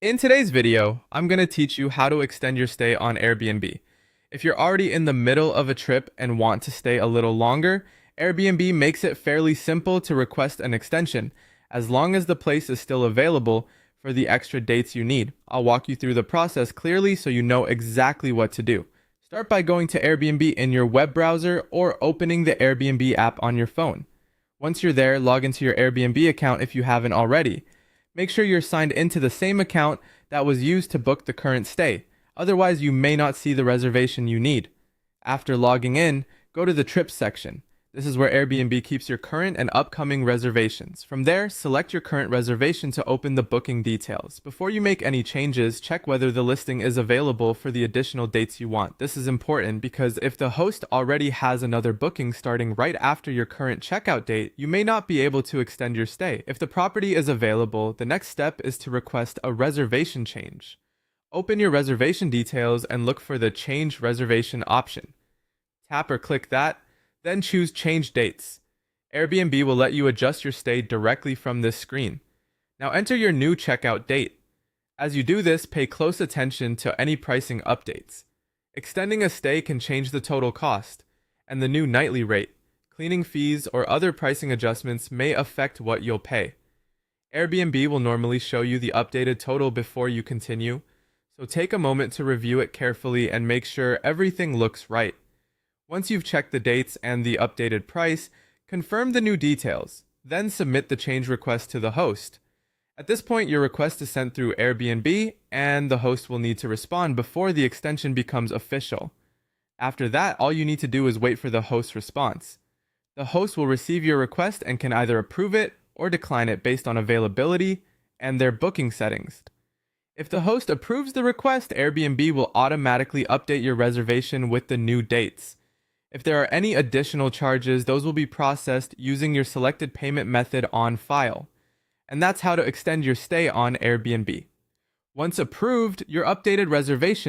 In today's video, I'm going to teach you how to extend your stay on Airbnb. If you're already in the middle of a trip and want to stay a little longer, Airbnb makes it fairly simple to request an extension, as long as the place is still available for the extra dates you need. I'll walk you through the process clearly so you know exactly what to do. Start by going to Airbnb in your web browser or opening the Airbnb app on your phone. Once you're there, log into your Airbnb account if you haven't already. Make sure you're signed into the same account that was used to book the current stay. Otherwise, you may not see the reservation you need. After logging in, go to the trips section. This is where Airbnb keeps your current and upcoming reservations. From there, select your current reservation to open the booking details. Before you make any changes, check whether the listing is available for the additional dates you want. This is important because if the host already has another booking starting right after your current checkout date, you may not be able to extend your stay. If the property is available, the next step is to request a reservation change. Open your reservation details and look for the Change Reservation option. Tap or click that, then choose Change Dates. Airbnb will let you adjust your stay directly from this screen. Now enter your new checkout date. As you do this, pay close attention to any pricing updates. Extending a stay can change the total cost, and the new nightly rate, cleaning fees, or other pricing adjustments may affect what you'll pay. Airbnb will normally show you the updated total before you continue, so take a moment to review it carefully and make sure everything looks right. Once you've checked the dates and the updated price, confirm the new details, then submit the change request to the host. At this point, your request is sent through Airbnb, and the host will need to respond before the extension becomes official. After that, all you need to do is wait for the host's response. The host will receive your request and can either approve it or decline it based on availability and their booking settings. If the host approves the request, Airbnb will automatically update your reservation with the new dates. If there are any additional charges, those will be processed using your selected payment method on file. And that's how to extend your stay on Airbnb. Once approved, your updated reservation